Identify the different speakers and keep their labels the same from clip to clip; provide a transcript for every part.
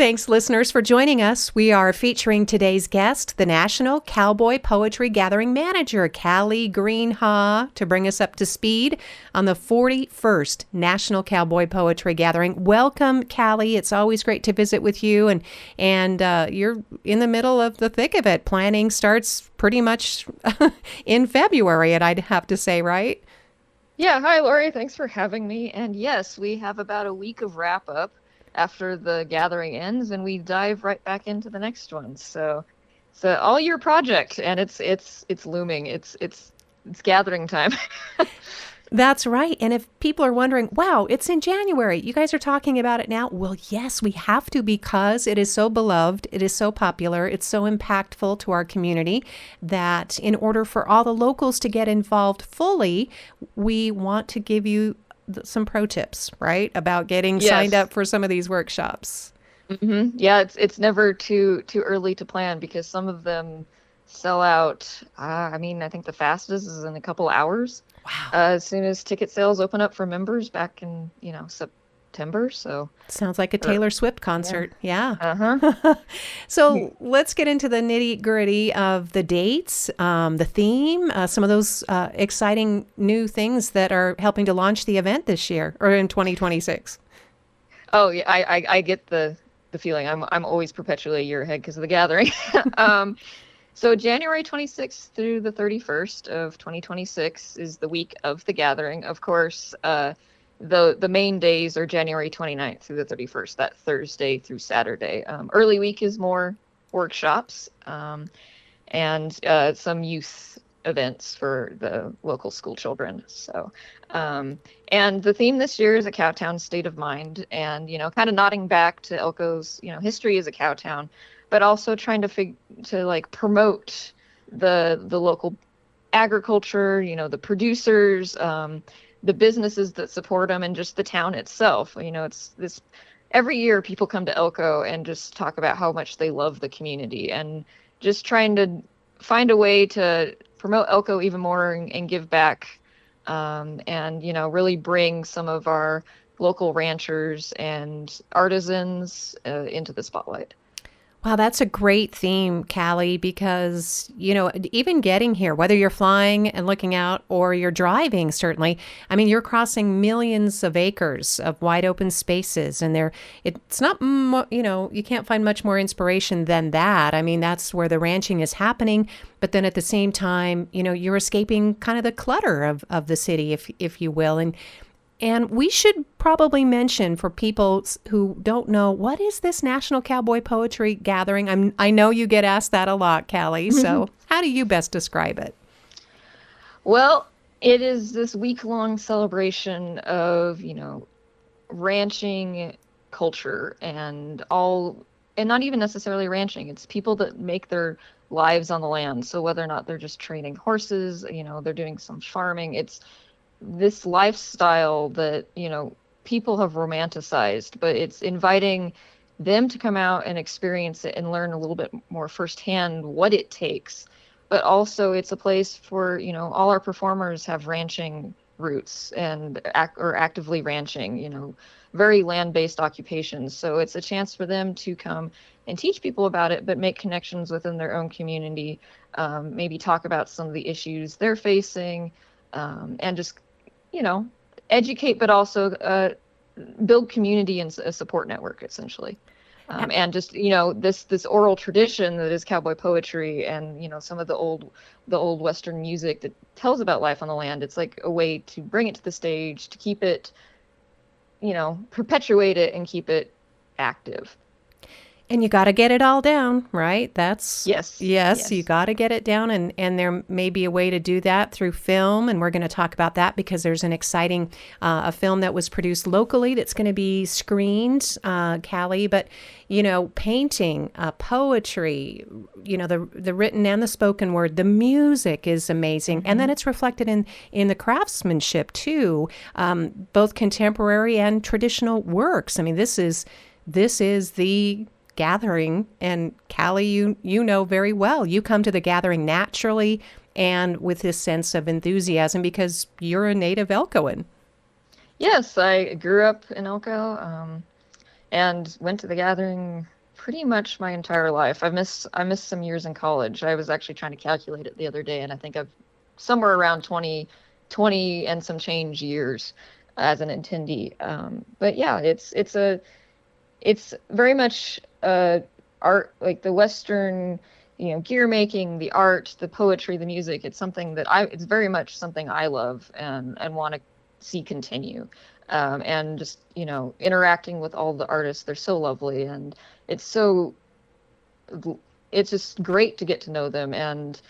Speaker 1: Thanks, listeners, for joining us. We are featuring today's guest, the National Cowboy Poetry Gathering Manager, Callie Greenhaw, to bring us up to speed on the 41st National Cowboy Poetry Gathering. Welcome, Callie. It's always great to visit with you, and you're in the middle of the thick of it. Planning starts pretty much in February, and I'd have to say, right?
Speaker 2: Yeah, hi, Lori. Thanks for having me. And yes, we have about a week of wrap up after the gathering ends, and we dive right back into the next one. So it's an all-year project, and it's looming. It's gathering time.
Speaker 1: That's right. And if people are wondering, wow, it's in January, you guys are talking about it now. Well, yes, we have to, because it is so beloved. It is so popular. It's so impactful to our community that in order for all the locals to get involved fully, we want to give you some pro tips, right? About getting signed up for some of these workshops.
Speaker 2: Yeah, it's never too early to plan, because some of them sell out. I think the fastest is in a couple hours.
Speaker 1: Wow.
Speaker 2: As soon as ticket sales open up for members back in, September. So
Speaker 1: sounds like a Taylor Swift concert. Yeah.
Speaker 2: Uh-huh.
Speaker 1: So let's get into the nitty gritty of the dates, the theme, some of those exciting new things that are helping to launch the event this year or in 2026.
Speaker 2: Oh yeah, I get the feeling. I'm always perpetually a year ahead because of the gathering. So January 26th through the 31st of 2026 is the week of the gathering. Of course, the main days are January 29th through the 31st, that Thursday through Saturday. Early week is more workshops and some youth events for the local school children. So, and the theme this year is a cowtown state of mind, and, kind of nodding back to Elko's, history as a cowtown, but also trying to promote the local agriculture, the producers, the businesses that support them, and just the town itself. It's this, every year people come to Elko and just talk about how much they love the community, and just trying to find a way to promote Elko even more and give back, and really bring some of our local ranchers and artisans into the spotlight.
Speaker 1: Wow, that's a great theme, Callie, because, even getting here, whether you're flying and looking out or you're driving, certainly, you're crossing millions of acres of wide open spaces, and it's not, you can't find much more inspiration than that. That's where the ranching is happening, but then at the same time, you're escaping kind of the clutter of the city, if you will. And we should probably mention, for people who don't know, what is this National Cowboy Poetry Gathering? I know you get asked that a lot, Callie. So how do you best describe it?
Speaker 2: Well, it is this week-long celebration of, ranching culture and not even necessarily ranching. It's people that make their lives on the land. So whether or not they're just training horses, they're doing some farming, it's this lifestyle that people have romanticized, but it's inviting them to come out and experience it and learn a little bit more firsthand what it takes. But also it's a place for all our performers have ranching roots and or actively ranching, very land-based occupations. So it's a chance for them to come and teach people about it, but make connections within their own community, maybe talk about some of the issues they're facing, and just educate, but also build community and a support network, essentially. And just, this oral tradition that is cowboy poetry, and, some of the old Western music that tells about life on the land. It's like a way to bring it to the stage, to keep it, perpetuate it and keep it active.
Speaker 1: And you got to get it all down, right? That's
Speaker 2: yes.
Speaker 1: You got to get it down, and there may be a way to do that through film, and we're going to talk about that because there's an exciting a film that was produced locally that's going to be screened, Callie. But painting, poetry, the written and the spoken word, the music is amazing, and then it's reflected in the craftsmanship too, both contemporary and traditional works. This is the gathering, and Callie, you know very well, you come to the gathering naturally and with this sense of enthusiasm because you're a native Elkoan.
Speaker 2: Yes, I grew up in Elko. and went to the gathering pretty much my entire life. I missed some years in college. I was actually trying to calculate it the other day, and I think I've somewhere around 20 and some change years as an attendee. But yeah, it's very much art, like the Western, gear making, the art, the poetry, the music. It's something that it's very much something I love and want to see continue. And just, interacting with all the artists, they're so lovely, and it's so, it's just great to get to know them and,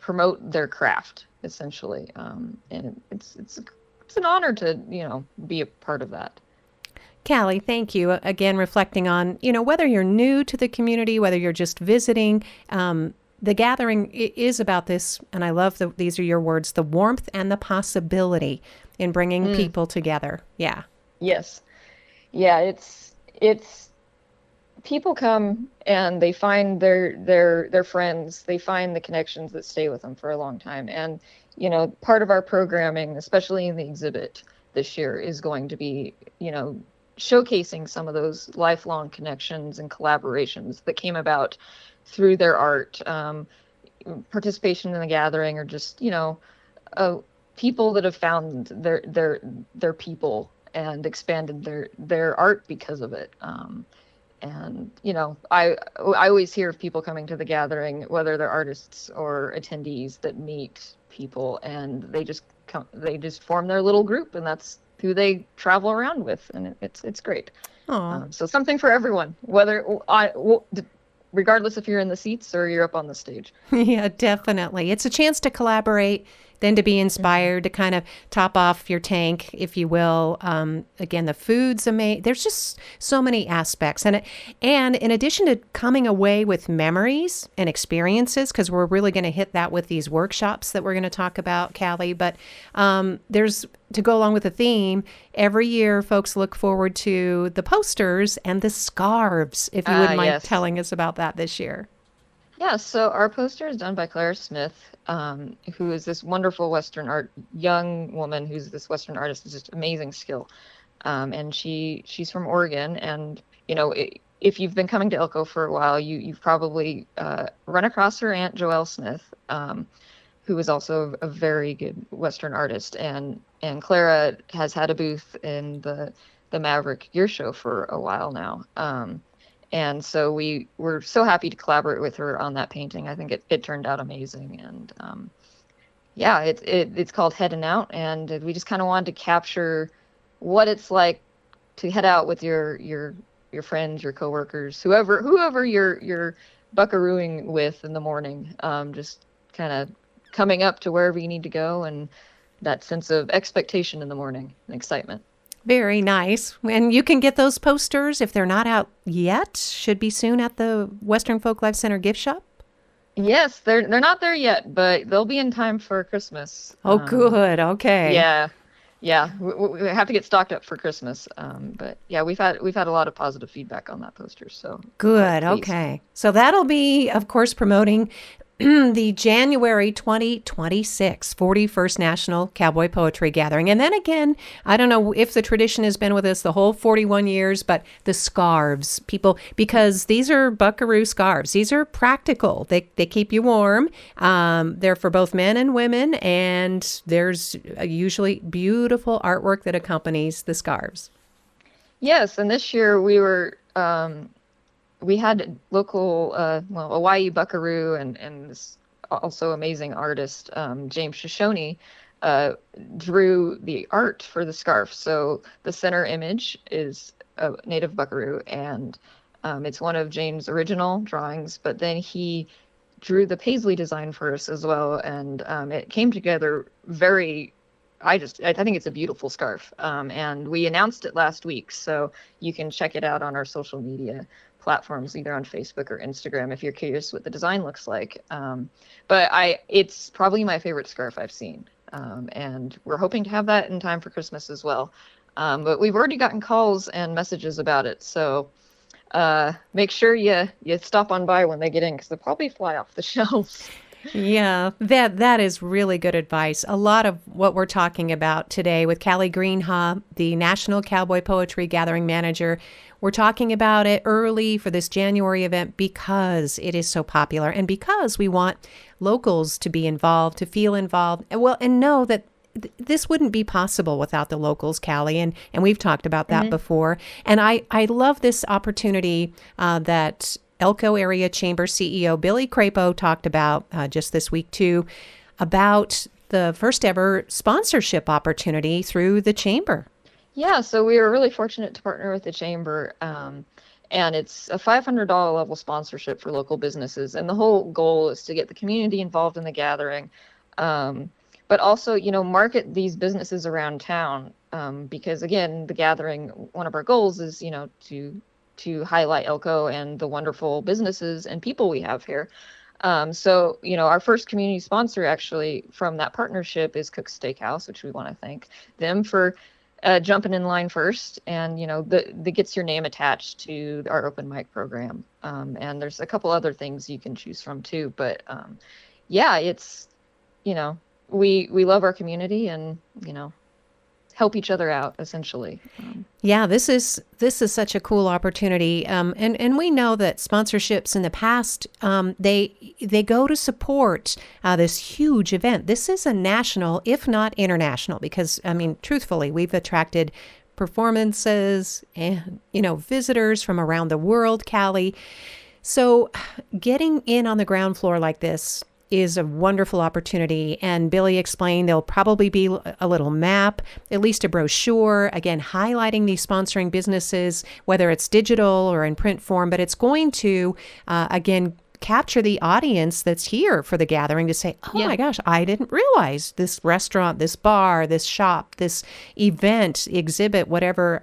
Speaker 2: promote their craft essentially. And it's an honor to, be a part of that.
Speaker 1: Callie, thank you. Again, reflecting on, whether you're new to the community, whether you're just visiting, the gathering is about this, and I love these are your words, the warmth and the possibility in bringing people together. Yeah.
Speaker 2: Yes. Yeah, it's people come and they find their friends, they find the connections that stay with them for a long time. And, part of our programming, especially in the exhibit this year, is going to be, showcasing some of those lifelong connections and collaborations that came about through their art, participation in the gathering, or just, people that have found their people and expanded their art because of it. And, I always hear of people coming to the gathering, whether they're artists or attendees, that meet people and they just form their little group, and that's who they travel around with, and it's great. So something for everyone, regardless if you're in the seats or you're up on the stage.
Speaker 1: Yeah, definitely. It's a chance to collaborate, then to be inspired, to kind of top off your tank, if you will. Again, the food's amazing. There's just so many aspects. And in addition to coming away with memories and experiences, because we're really going to hit that with these workshops that we're going to talk about, Callie, but there's, to go along with the theme, every year folks look forward to the posters and the scarves, if you wouldn't mind telling us about that this year.
Speaker 2: Yeah, so our poster is done by Clara Smith, who is this wonderful young woman who's this Western artist with just amazing skill. And she's from Oregon. And, if you've been coming to Elko for a while, you've probably run across her aunt, Joelle Smith, who is also a very good Western artist. And Clara has had a booth in the Maverick Gear Show for a while now. And so we were so happy to collaborate with her on that painting. I think it turned out amazing. And it's called Heading Out, and we just kind of wanted to capture what it's like to head out with your friends, your coworkers, whoever you're buckarooing with in the morning. Just kind of coming up to wherever you need to go, and that sense of expectation in the morning and excitement.
Speaker 1: Very nice. And you can get those posters, if they're not out yet, should be soon at the Western Folklife Center gift shop.
Speaker 2: Yes, they're not there yet, but they'll be in time for Christmas.
Speaker 1: Oh, good. Okay.
Speaker 2: Yeah. We have to get stocked up for Christmas. But yeah, we've had a lot of positive feedback on that poster. So
Speaker 1: good. Okay. So that'll be, of course, promoting the January 2026 41st National Cowboy Poetry Gathering. And then again, I don't know if the tradition has been with us the whole 41 years, but the scarves, people, because these are buckaroo scarves. These are practical. They keep you warm. They're for both men and women, and there's usually beautiful artwork that accompanies the scarves. Yes, and this year we had local, Hawaii buckaroo and this also amazing artist, James Shoshone, drew the art for the scarf. So the center image is a native buckaroo, and it's one of James' original drawings, but then he drew the paisley design for us as well, and it came together I think it's a beautiful scarf, and we announced it last week, so you can check it out on our social media platforms, either on Facebook or Instagram, if you're curious what the design looks like. But it's probably my favorite scarf I've seen, and we're hoping to have that in time for Christmas as well. But we've already gotten calls and messages about it, so make sure you stop on by when they get in, because they'll probably fly off the shelves. Yeah, that is really good advice. A lot of what we're talking about today with Callie Greenhaw, the National Cowboy Poetry Gathering Manager, we're talking about it early for this January event because it is so popular and because we want locals to be involved, to feel involved, and know that this wouldn't be possible without the locals, Callie, and we've talked about that before. And I love this opportunity that Elko Area Chamber CEO Billy Crapo talked about just this week too, about the first ever sponsorship opportunity through the chamber.
Speaker 2: Yeah, so we were really fortunate to partner with the chamber, and it's a $500 level sponsorship for local businesses. And the whole goal is to get the community involved in the gathering, but also, market these businesses around town, because again, the gathering, one of our goals is, to highlight Elko and the wonderful businesses and people we have here. So, our first community sponsor actually from that partnership is Cook's Steakhouse, which we want to thank them for jumping in line first, and that gets your name attached to our open mic program, and there's a couple other things you can choose from too, but yeah, it's we love our community, and help each other out essentially.
Speaker 1: Yeah, this is such a cool opportunity, and we know that sponsorships in the past they go to support this huge event. This is a national, if not international, because I mean, truthfully, we've attracted performances and visitors from around the world, Callie. So, getting in on the ground floor like this is a wonderful opportunity. And Billy explained there'll probably be a little map, at least a brochure, again, highlighting these sponsoring businesses, whether it's digital or in print form, but it's going to, again, capture the audience that's here for the gathering to say, oh my gosh, I didn't realize this restaurant, this bar, this shop, this event, exhibit, whatever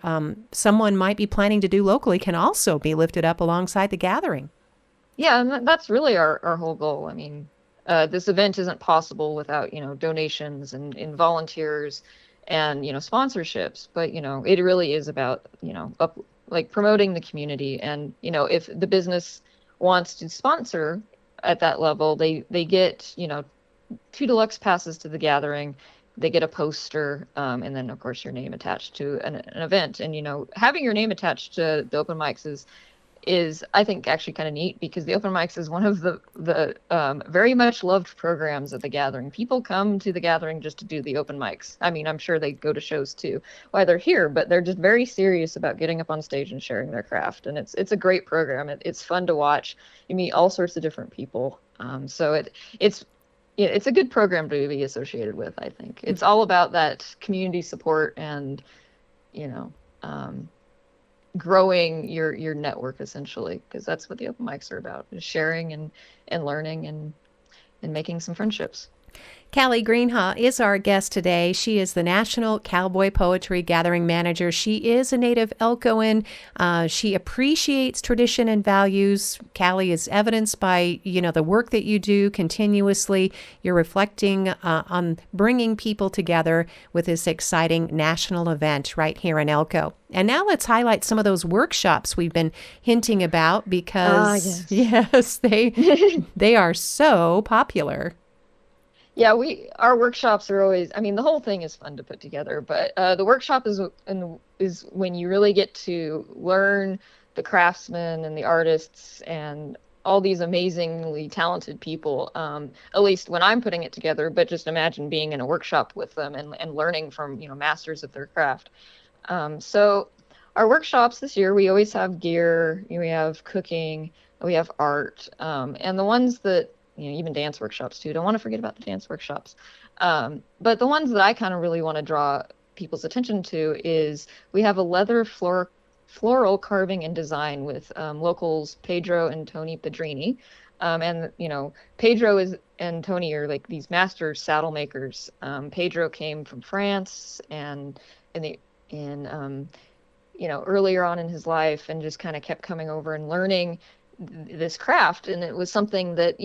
Speaker 1: someone might be planning to do locally can also be lifted up alongside the gathering.
Speaker 2: Yeah, and that's really our whole goal. I mean, this event isn't possible without, donations and volunteers and, sponsorships, but, it really is about, promoting the community. And, if the business wants to sponsor at that level, they get, 2 deluxe passes to the gathering. They get a poster, and then of course your name attached to an event. And, having your name attached to the open mics is I think actually kind of neat, because the open mics is one of the very much loved programs at the gathering. People come to the gathering just to do the open mics. I mean, I'm sure they go to shows too while they're here, but they're just very serious about getting up on stage and sharing their craft. And it's a great program. It's fun to watch. You meet all sorts of different people. So it's a good program to be associated with. I think it's all about that community support and growing your network essentially, because that's what the open mics are about, is sharing and learning and making some friendships.
Speaker 1: Callie Greenhaw is our guest today. She is the National Cowboy Poetry Gathering Manager. She is a native Elkoan. She appreciates tradition and values. Callie is evidenced by, the work that you do continuously. You're reflecting on bringing people together with this exciting national event right here in Elko. And now let's highlight some of those workshops we've been hinting about, because yes, they are so popular.
Speaker 2: Yeah, our workshops are always, I mean, the whole thing is fun to put together, but the workshop is when you really get to learn the craftsmen and the artists and all these amazingly talented people, at least when I'm putting it together, but just imagine being in a workshop with them and learning from, masters of their craft. So our workshops this year, we always have gear, we have cooking, we have art, and the ones that, even dance workshops too. Don't want to forget about the dance workshops. But the ones that I kind of really want to draw people's attention to is we have a leather floral carving and design with locals Pedro and Tony Pedrini. And, Pedro and Tony are like these master saddle makers. Pedro came from France and earlier on in his life, and just kind of kept coming over and learning this craft. And it was something that,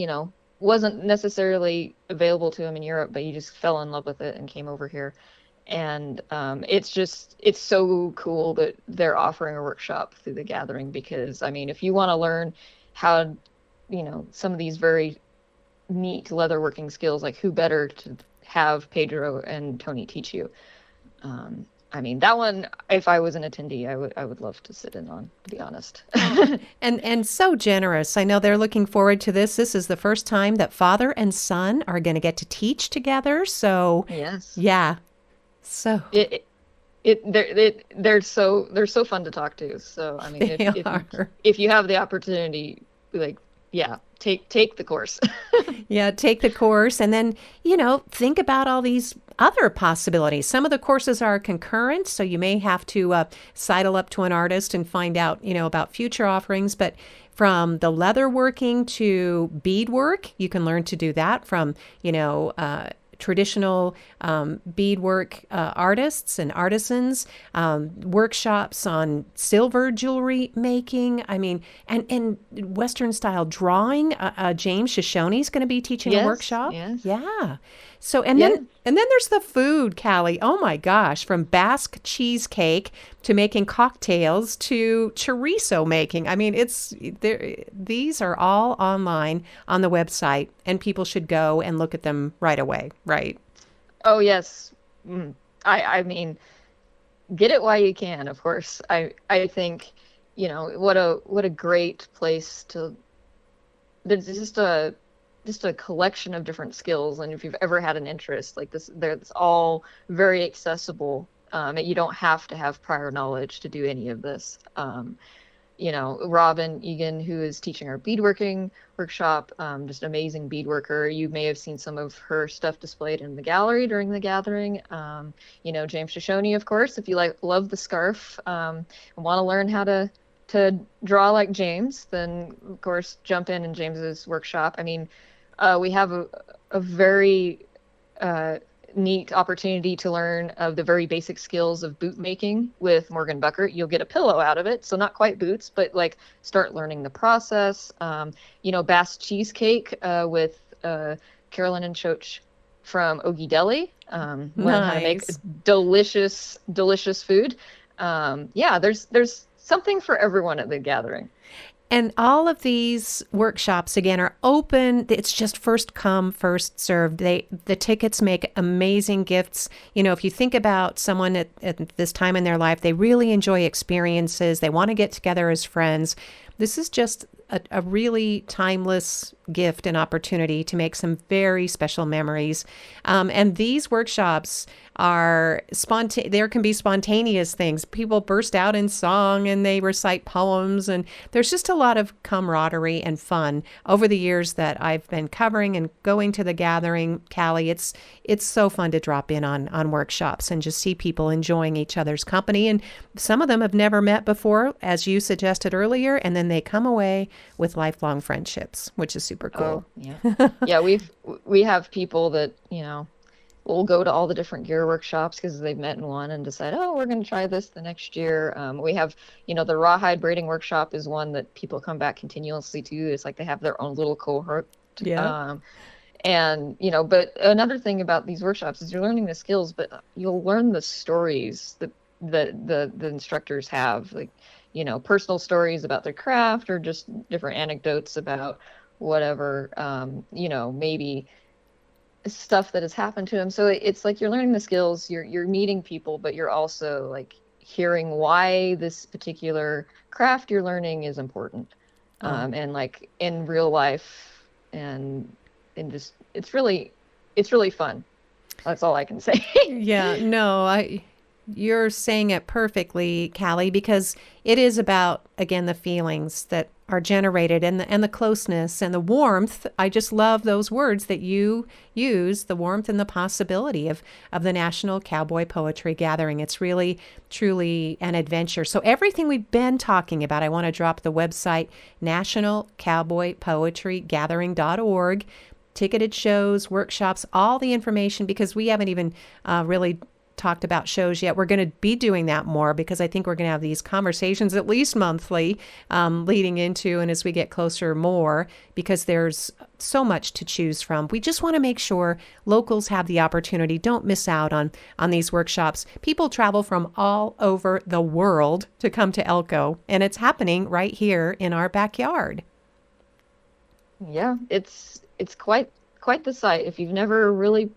Speaker 2: wasn't necessarily available to him in Europe, but he just fell in love with it and came over here. And it's so cool that they're offering a workshop through the gathering, because, I mean, if you want to learn how, some of these very neat leatherworking skills, like who better to have Pedro and Tony teach you? I mean, that one, if I was an attendee, I would love to sit in on, to be honest.
Speaker 1: Oh, and so generous. I know they're looking forward to this. This is the first time that father and son are going to get to teach together. So,
Speaker 2: Yes.
Speaker 1: yeah. So
Speaker 2: They're so fun to talk to. So I mean, if
Speaker 1: they
Speaker 2: if you
Speaker 1: are.
Speaker 2: if you have the opportunity, like, yeah, take the course.
Speaker 1: Yeah, take the course and then, think about all these other possibilities. Some of the courses are concurrent, so you may have to sidle up to an artist and find out, about future offerings. But from the leather working to beadwork, you can learn to do that from, traditional beadwork artists and artisans, workshops on silver jewelry making. I mean, and Western style drawing. James Shoshone's going to be teaching a
Speaker 2: Yes,
Speaker 1: workshop.
Speaker 2: yes,
Speaker 1: Yeah. So and
Speaker 2: yeah.
Speaker 1: then there's the food, Callie. Oh my gosh, from Basque cheesecake to making cocktails to chorizo making. I mean, it's there. These are all online on the website, and people should go and look at them right away. Right?
Speaker 2: Oh yes. Mm. I mean, get it while you can, of course. I think, what a great place to. There's just a collection of different skills, and if you've ever had an interest like this, it's all very accessible. You don't have to have prior knowledge to do any of this. Robin Egan, who is teaching our beadworking workshop, just amazing beadworker. You may have seen some of her stuff displayed in the gallery during the gathering. James Shoshone, of course, if you love the scarf, and want to learn how to draw like James, then of course jump in James's workshop. I mean, we have a very neat opportunity to learn of the very basic skills of boot making with Morgan Buckert. You'll get a pillow out of it, so not quite boots, but like start learning the process. Bass cheesecake with Carolyn and Choch from Ogie Deli. Learn how to make
Speaker 1: Nice.
Speaker 2: delicious, delicious food. There's something for everyone at the gathering.
Speaker 1: And all of these workshops again are open. It's just first come, first served. The tickets make amazing gifts. If you think about someone at this time in their life, they really enjoy experiences. They want to get together as friends. This is just a really timeless gift and opportunity to make some very special memories. And these workshops are there can be spontaneous things. People burst out in song and they recite poems, and there's just a lot of camaraderie and fun over the years that I've been covering and going to the gathering. Callie, it's so fun to drop in on workshops and just see people enjoying each other's company. And some of them have never met before, as you suggested earlier, and then they come away with lifelong friendships, which is super
Speaker 2: Oh,
Speaker 1: cool.
Speaker 2: yeah. Yeah, we have people that, will go to all the different gear workshops because they've met in one and decide, oh, we're going to try this the next year. We have, the rawhide braiding workshop is one that people come back continuously to. It's like they have their own little cohort.
Speaker 1: Yeah.
Speaker 2: But another thing about these workshops is you're learning the skills, but you'll learn the stories that the instructors have, like, personal stories about their craft or just different anecdotes about whatever, maybe stuff that has happened to them. So it's like you're learning the skills, you're meeting people, but you're also like hearing why this particular craft you're learning is important,
Speaker 1: Oh.
Speaker 2: and like in real life, and just it's really fun. That's all I can say.
Speaker 1: Yeah, no, you're saying it perfectly, Callie, because it is about, again, the feelings that are generated and the closeness and the warmth. I just love those words that you use, the warmth and the possibility of the National Cowboy Poetry Gathering. It's really, truly an adventure. So everything we've been talking about, I want to drop the website, nationalcowboypoetrygathering.org. Ticketed shows, workshops, all the information, because we haven't even really talked about shows yet. We're going to be doing that more because I think we're going to have these conversations at least monthly, leading into and as we get closer more, because there's so much to choose from. We just want to make sure locals have the opportunity. Don't miss out on these workshops. People travel from all over the world to come to Elko, and it's happening right here in our backyard.
Speaker 2: Yeah, it's quite the sight. If you've never really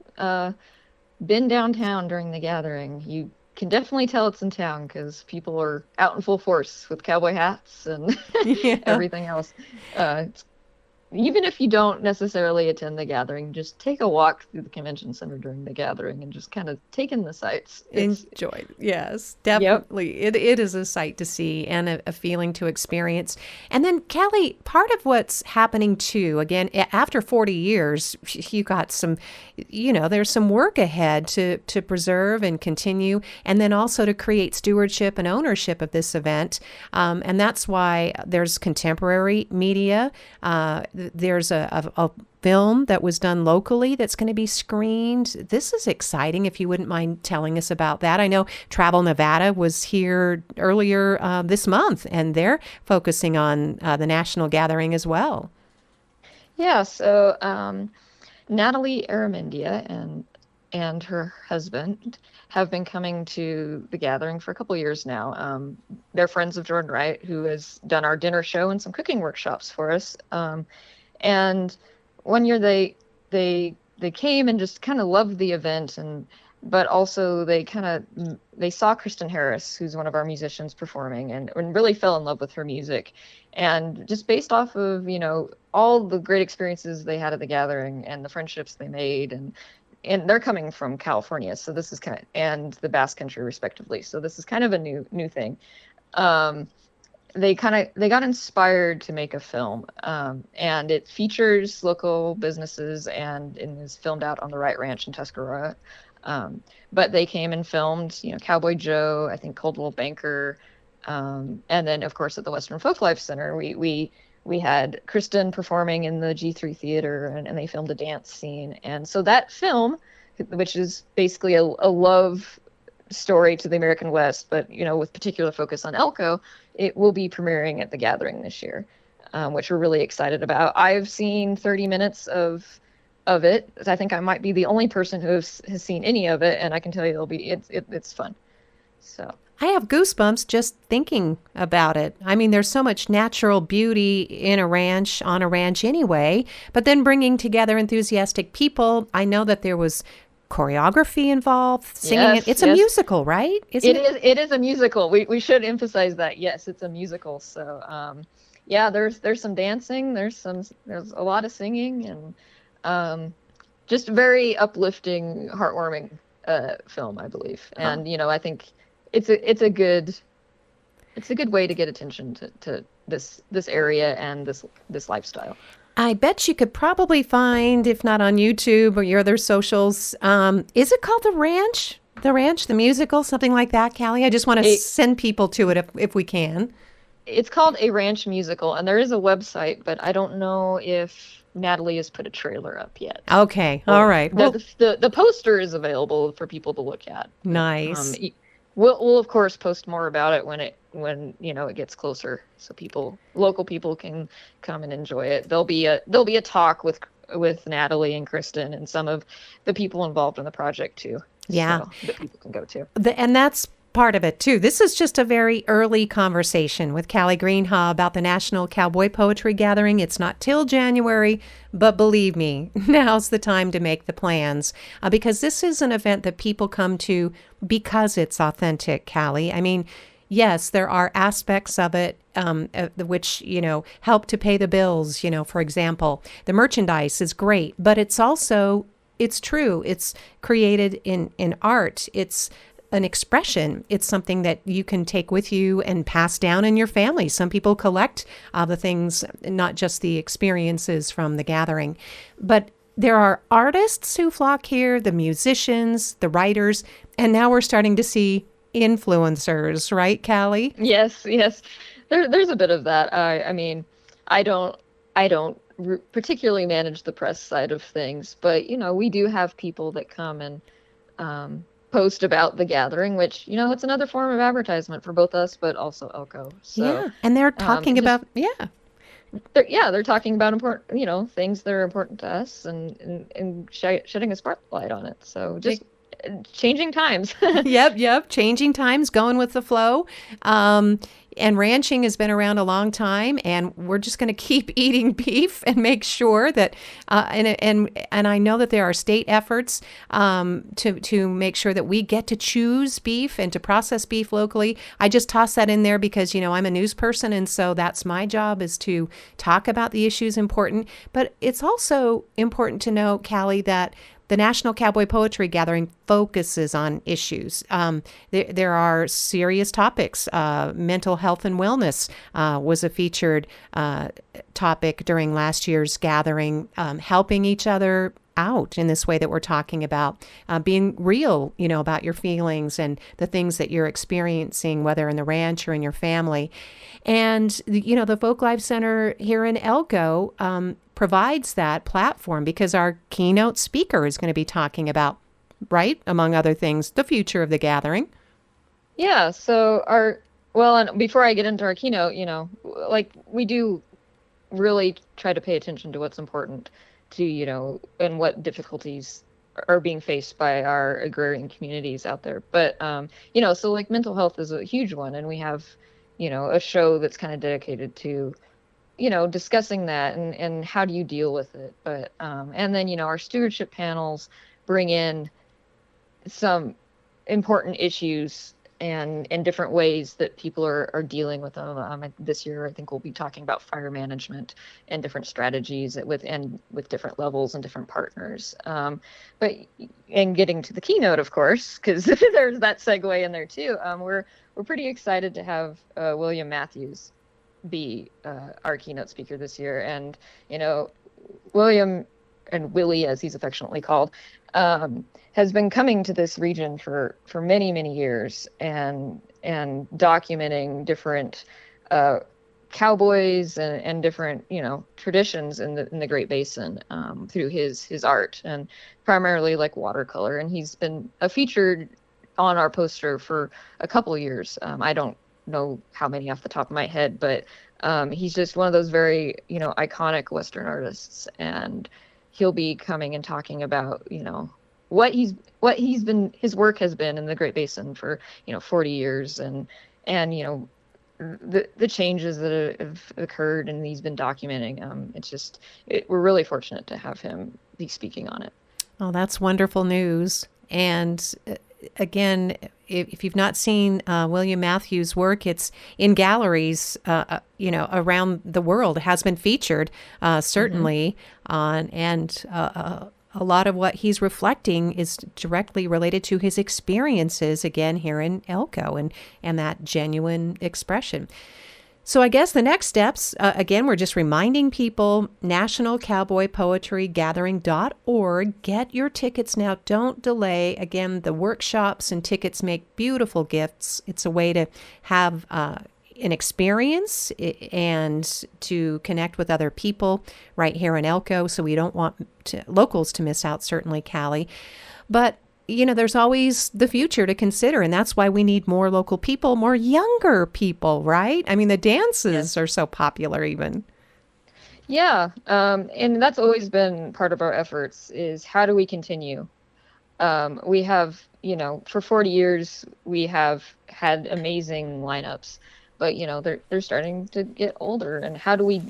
Speaker 2: been downtown during the gathering, can definitely tell it's in town because people are out in full force with cowboy hats and
Speaker 1: Yeah.
Speaker 2: everything else. It's even if you don't necessarily attend the gathering, just take a walk through the convention center during the gathering and just kind of take in the sights. It's,
Speaker 1: Enjoy. Yes,
Speaker 2: yep.
Speaker 1: definitely. It is a sight to see and a feeling to experience. And then, Callie, part of what's happening too, again, after 40 years, you got some, there's some work ahead to preserve and continue, and then also to create stewardship and ownership of this event. And that's why there's contemporary media. There's a film that was done locally that's going to be screened. This is exciting, if you wouldn't mind telling us about that. I know Travel Nevada was here earlier this month, and they're focusing on the national gathering as well.
Speaker 2: Yeah, so Natalie Aramindia and her husband have been coming to the gathering for a couple years now. They're friends of Jordan Wright, who has done our dinner show and some cooking workshops for us. And one year they came and just kind of loved the event, but also they saw Kristen Harris, who's one of our musicians, performing, and really fell in love with her music. And just based off of all the great experiences they had at the gathering and the friendships they made, and they're coming from California, so this is and the Basque Country respectively, so this is kind of a new thing. They got inspired to make a film, and it features local businesses and is filmed out on the Wright Ranch in Tuscarora. But they came and filmed, Cowboy Joe, I think Coldwell Banker, and then of course at the Western Folklife Center, we had Kristen performing in the G3 Theater, and they filmed a dance scene. And so that film, which is basically a love story to the American West, but with particular focus on Elko, it will be premiering at the gathering this year, which we're really excited about. I've seen 30 minutes of it. I think I might be the only person who has seen any of it, and I can tell you it's fun. So
Speaker 1: I have goosebumps just thinking about it. I mean, there's so much natural beauty in on a ranch anyway, but then bringing together enthusiastic people. I know that there was choreography involved, singing.
Speaker 2: yes,
Speaker 1: It's a
Speaker 2: yes.
Speaker 1: musical, right? Isn't it?
Speaker 2: It is a musical. We should emphasize that. Yes, it's a musical. So yeah, there's some dancing, there's a lot of singing, and just very uplifting, heartwarming film, I believe. And I think it's a good way to get attention to this area and this lifestyle.
Speaker 1: I bet you could probably find, if not on YouTube or your other socials, is it called The Ranch? The Ranch, the musical, something like that, Callie? I just want to send people to it if we can.
Speaker 2: It's called A Ranch Musical, and there is a website, but I don't know if Natalie has put a trailer up yet.
Speaker 1: Okay, all right. Well,
Speaker 2: The poster is available for people to look at.
Speaker 1: nice.
Speaker 2: We'll of course post more about it when it gets closer, so local people can come and enjoy it. There'll be a talk with Natalie and Kristen and some of the people involved in the project too.
Speaker 1: Yeah,
Speaker 2: so that people can go to.
Speaker 1: And that's part of it too. This is just a very early conversation with Callie Greenhaw about the National Cowboy Poetry Gathering. It's not till January, but believe me, now's the time to make the plans because this is an event that people come to because it's authentic, Callie. I mean, yes, there are aspects of it which, help to pay the bills. For example, the merchandise is great, but it's true. It's created in art. It's an expression. It's something that you can take with you and pass down in your family. Some people collect the things, not just the experiences from the gathering. But there are artists who flock here, the musicians, the writers, and now we're starting to see influencers, right, Callie?
Speaker 2: Yes. There's a bit of that. I mean, I don't particularly manage the press side of things, but we do have people that come and post about the gathering, which it's another form of advertisement for both us, but also Elko. So,
Speaker 1: yeah, and they're talking about
Speaker 2: they're talking about important things that are important to us and shedding a spotlight on it. So just changing times.
Speaker 1: Yep. Changing times, going with the flow. And ranching has been around a long time, and we're just going to keep eating beef and make sure that, and I know that there are state efforts to make sure that we get to choose beef and to process beef locally. I just toss that in there because I'm a news person, and so that's my job, is to talk about the issues important. But it's also important to know, Callie, that the National Cowboy Poetry Gathering focuses on issues. There are serious topics. Mental health and wellness was a featured topic during last year's gathering, helping each other out in this way that we're talking about, being real, about your feelings and the things that you're experiencing, whether in the ranch or in your family. And, the Folklife Center here in Elko provides that platform because our keynote speaker is going to be talking about, right, among other things, the future of the gathering.
Speaker 2: Yeah. So and before I get into our keynote, like we do really try to pay attention to what's important to, and what difficulties are being faced by our agrarian communities out there. But, so like mental health is a huge one. And we have, a show that's kind of dedicated to, discussing that and how do you deal with it. But, and then, our stewardship panels bring in some important issues and different ways that people are dealing with them. This year, I think we'll be talking about fire management and different strategies with different levels and different partners. But getting to the keynote, of course, because there's that segue in there too. We're pretty excited to have William Matthews be our keynote speaker this year, and William, and Willie as he's affectionately called, has been coming to this region for many, many years and documenting different cowboys and different traditions in the Great Basin through his art, and primarily like watercolor. And he's been featured on our poster for a couple of years. I don't know how many off the top of my head, but he's just one of those very iconic Western artists, and he'll be coming and talking about what his work has been in the Great Basin for 40 years, and the changes that have occurred, and he's been documenting. We're really fortunate to have him be speaking on it.
Speaker 1: Oh, that's wonderful news. And again, if you've not seen William Matthews' work, it's in galleries, around the world. It has been featured, certainly, on, and a lot of what he's reflecting is directly related to his experiences, again, here in Elko, and that genuine expression. So I guess the next steps, again, we're just reminding people, nationalcowboypoetrygathering.org. Get your tickets now. Don't delay. Again, the workshops and tickets make beautiful gifts. It's a way to have an experience and to connect with other people right here in Elko. So we don't want locals to miss out, certainly, Callie. But there's always the future to consider, and that's why we need more local people, more younger people, right? I mean, the dances are so popular even.
Speaker 2: Yeah, and that's always been part of our efforts, is how do we continue? We have, for 40 years, we have had amazing lineups, but, they're starting to get older, and how do we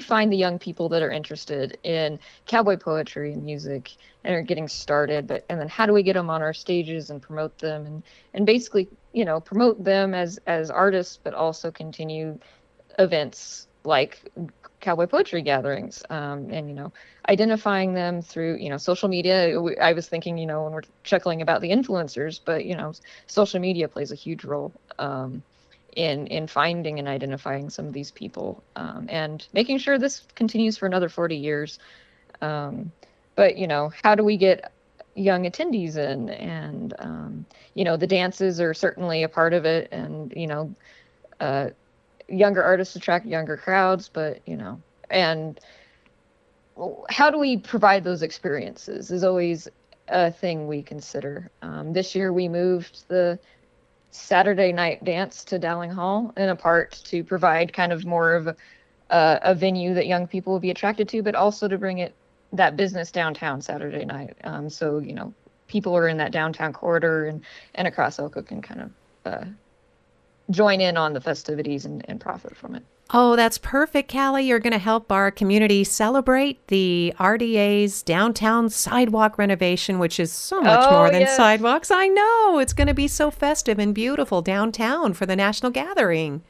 Speaker 2: find the young people that are interested in cowboy poetry and music and are getting started, and then how do we get them on our stages and promote them and basically, promote them as artists, but also continue events like cowboy poetry gatherings, and identifying them through social media. I was thinking, when we're chuckling about the influencers, but social media plays a huge role in finding and identifying some of these people, and making sure this continues for another 40 years. But how do we get young attendees in? And the dances are certainly a part of it, and younger artists attract younger crowds, but and how do we provide those experiences is always a thing we consider. This year we moved the Saturday night dance to Dowling Hall, in a part to provide kind of more of a venue that young people will be attracted to, but also to bring that business downtown Saturday night. So people are in that downtown corridor and across Elko can kind of join in on the festivities and profit from it.
Speaker 1: Oh, that's perfect, Callie. You're going to help our community celebrate the RDA's downtown sidewalk renovation, which is so much
Speaker 2: Oh
Speaker 1: more than
Speaker 2: yes.
Speaker 1: sidewalks. I know. It's going to be so festive and beautiful downtown for the national gathering.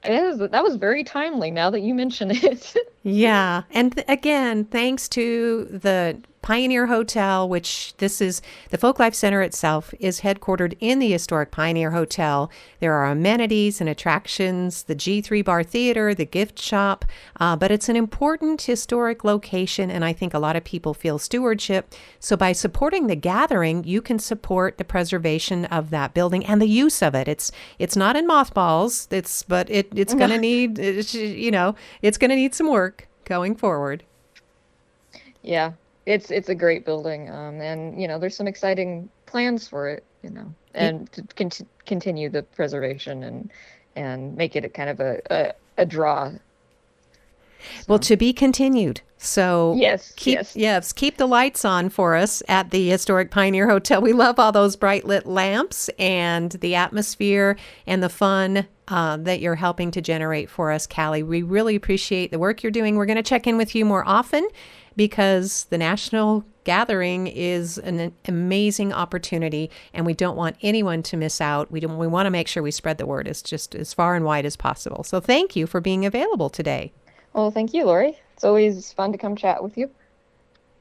Speaker 2: That was very timely now that you mention it.
Speaker 1: Yeah. And again, thanks to the Pioneer Hotel, which this is the Folklife Center itself is headquartered in the historic Pioneer Hotel. There are amenities and attractions, the G3 Bar Theater, the gift shop, but it's an important historic location, and I think a lot of people feel stewardship. So by supporting the gathering, you can support the preservation of that building and the use of it. It's not in mothballs. It's going to need it's going to need some work going forward.
Speaker 2: Yeah, it's a great building, and there's some exciting plans for it, and to continue the preservation and make it a kind of a draw.
Speaker 1: Well, to be continued. So
Speaker 2: Yes,
Speaker 1: keep the lights on for us at the historic Pioneer Hotel. We love all those bright lit lamps and the atmosphere and the fun that you're helping to generate for us, Callie. We really appreciate the work you're doing. We're going to check in with you more often because the national gathering is an amazing opportunity, and we don't want anyone to miss out. We want to make sure we spread the word as far and wide as possible. So thank you for being available today.
Speaker 2: Well, thank you, Lori. It's always fun to come chat with you.